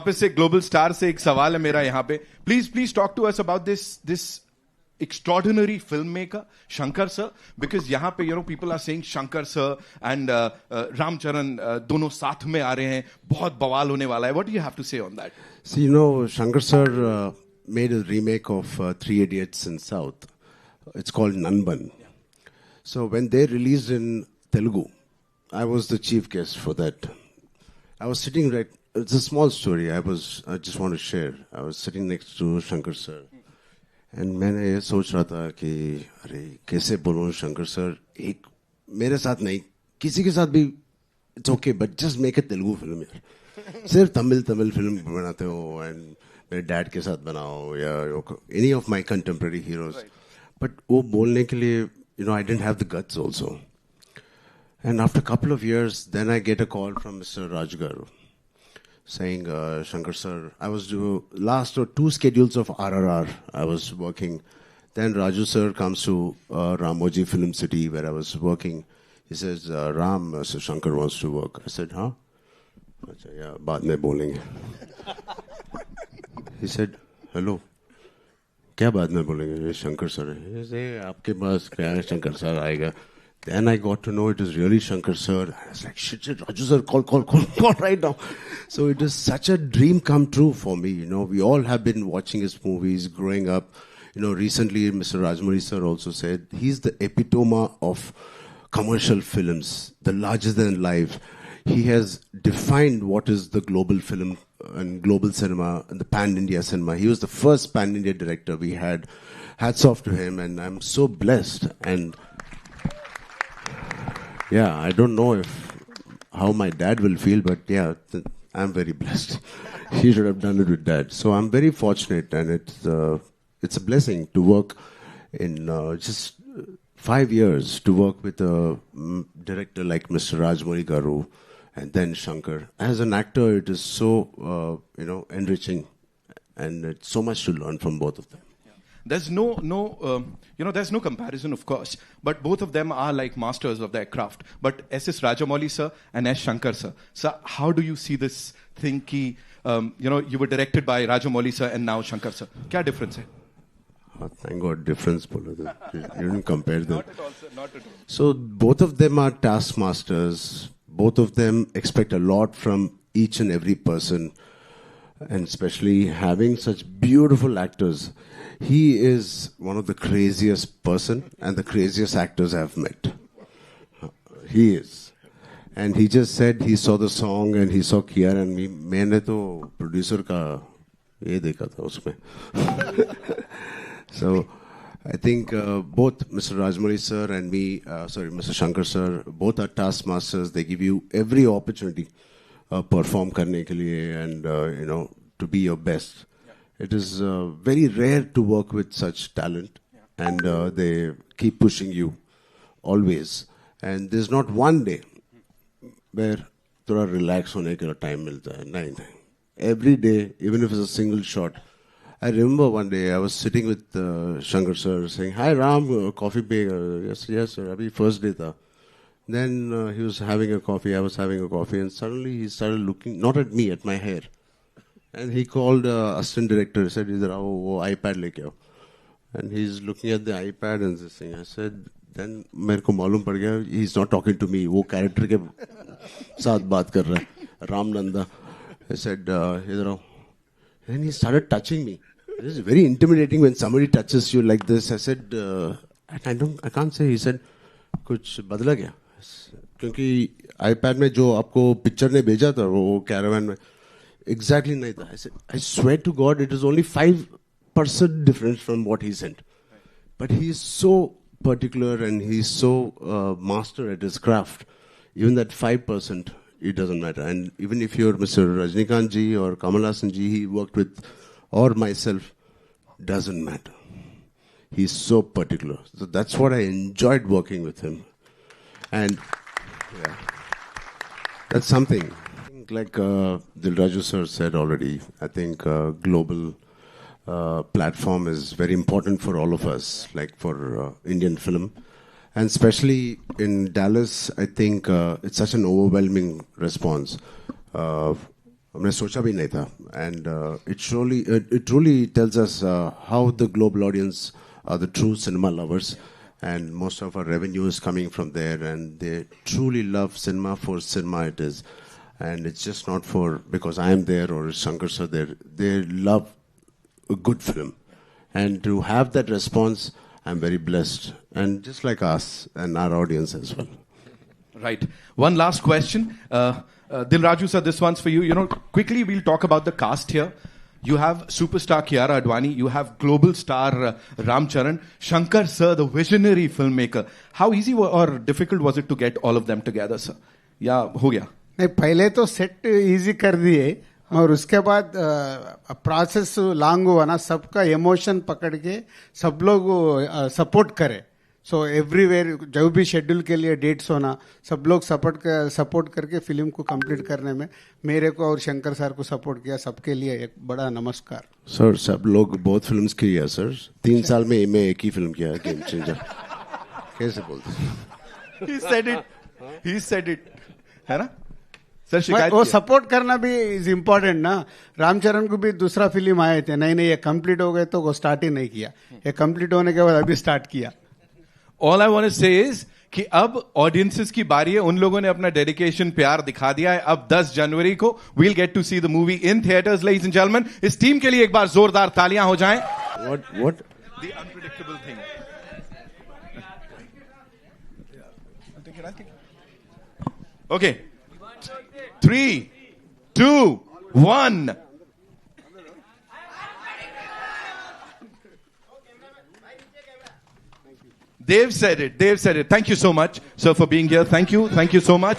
वापस से global star से एक सवाल है मेरा यहाँ पे. Please talk to us about this extraordinary filmmaker Shankar sir, because यहाँ पे people are saying Shankar sir and Ramcharan दोनों साथ में आ रहे हैं, बहुत बवाल होने वाला है. What do you have to say on that? See, Shankar sir made a remake of Three Idiots in South. It's called Nanban. Yeah. So when they released in Telugu, I was the chief guest for that. I was sitting it's a small story I just want to share. I was sitting next to Shankar sir. And मैंने ये सोच रहा था कि अरे कैसे बोलूँ Shankar sir, एक मेरे साथ नहीं किसी के साथ भी it's okay, but just make a Telugu film यार. सिर्फ तमिल फिल्म बनाते हो एंड मेरे डैड के साथ बनाओ या any of my contemporary heroes. But वो बोलने के लिए I didn't have the guts also. And after couple of years then I get a call from mister Raj garu saying, Shankar sir, I was doing last or 2 schedules of RRR. I was working. Then Raju sir comes to Ramoji Film City where I was working. He says, Ram, Sir Shankar wants to work. I said, huh? I said, yeah, baad mein bolenge. He said, hello. क्या बाद में बोलेंगे? Shankar sir है. He said, आपके पास क्या है? Shankar sir आएगा. Then I got to know it is really Shankar sir. I was like, shit, Raju sir, call right now. So it is such a dream come true for me. We all have been watching his movies growing up. Recently Mr. Rajmouli sir also said he's the epitome of commercial films, the larger than life. He has defined what is the global film and global cinema and the pan-India cinema. He was the first pan-India director we had. Hats off to him, and I'm so blessed. And yeah, I don't know how my dad will feel, but yeah, I'm very blessed. He should have done it with dad. So I'm very fortunate, and it's a blessing to work in just 5 years to work with a director like Mr. Rajmouli Garu and then Shankar. As an actor, it is so enriching, and it's so much to learn from both of them. There's there's no comparison, of course, but both of them are like masters of their craft. But S.S. Rajamouli sir and S. Shankar sir. Sir, how do you see this thing ki, you were directed by Rajamouli sir and now Shankar sir? Kya difference hai? Oh, thank God, difference. You didn't compare them. Not at all, sir. Not at all. So both of them are taskmasters. Both of them expect a lot from each and every person. And especially having such beautiful actors. He is one of the craziest person and the craziest actors I've met. He is. And he just said he saw the song and he saw Kiara and me. मैंने तो producer का ये देखा था उसमें. So I think both Mr. Rajmouli sir and me, Mr. Shankar sir, both are taskmasters. They give you every opportunity perform करने के लिए and to be your best. It is very rare to work with such talent, and they keep pushing you always. And there's not one day where थोड़ा relax होने के लिए time मिलता है. नहीं. Every day, even if it's a single shot. I remember one day I was sitting with Shankar sir saying, "Hi Ram, coffee पे?" Yes sir. अभी first day था. Then he was having a coffee. I was having a coffee, and suddenly he started looking not at me, at my hair. And he called assistant director. He said, "Idhar aao, wo iPad leke aao." And he's looking at the iPad and this thing. I said, then मेरे को मालूम पड़ गया he's not talking to me. वो character के साथ बात कर रहा है. Ram Nanda. I said, "Idhar aao." Then he started touching me. It is very intimidating when somebody touches you like this. I said, I can't say. He said, कुछ बदला क्या? क्योंकि iPad में जो आपको पिक्चर ने भेजा था वो कैरावान में exactly nahi tha. I said, I swear to God, it is only 5% difference from what he sent. But he is so particular and he is so master at his craft. Even that 5%, it doesn't matter. And even if you're Mr. Rajnikant ji or Kamal Haasan ji, he worked with, or myself, doesn't matter. He's so particular. So that's what I enjoyed working with him. And yeah, that's something. Like Dilraju sir said already, I think global platform is very important for all of us, like for Indian film. And especially in Dallas, I think it's such an overwhelming response. हमने सोचा भी नहीं था. And it truly tells us how the global audience are the true cinema lovers, and most of our revenue is coming from there, and they truly love cinema for cinema it is. And it's just not for because I am there or Shankar sir there. They love a good film, and to have that response, I'm very blessed, and just like us and our audience as well. Right. One last question. Dil Raju sir, this one's for you. You know, quickly we'll talk about the cast here. You have superstar Kiara Advani. You have global star Ram Charan. Shankar sir, the visionary filmmaker. How easy or difficult was it to get all of them together, sir? या हो गया? नहीं, पहले तो set easy कर दिए और उसके बाद प्रोसेस लॉन्ग हुआ ना. सबका इमोशन पकड़ के सब लोग सपोर्ट करे. सो एवरीवेयर जो भी शेड्यूल के लिए डेट्स होना, सब लोग सपोर्ट करके फिल्म को कंप्लीट करने में मेरे को और शंकर सर को सपोर्ट किया. सबके लिए एक बड़ा नमस्कार. सर सब लोग बहुत फिल्म्स किया सर. 3 साल में मैं एक ही फिल्म किया, गेम चेंजर. कैसे बोलते? He said it. है ना सर? शिकायत वो सपोर्ट करना भी इज इम्पोर्टेंट ना. रामचरण को भी दूसरा फिल्म आए थे, नहीं ये कंप्लीट हो गए तो वो स्टार्ट ही नहीं किया. ये कंप्लीट होने के बाद अभी स्टार्ट किया. All I want to say is कि अब ऑडियंसेस की बारी है. उन लोगों ने अपना डेडिकेशन प्यार दिखा दिया है. अब 10 जनवरी को we'll get to see the movie in theaters, ladies and gentlemen. इस टीम के लिए एक बार जोरदार तालियां हो जाएं. What? The unpredictable thing. Okay. 3, 2, 1. They've said it. Thank you so much, sir, for being here. Thank you so much.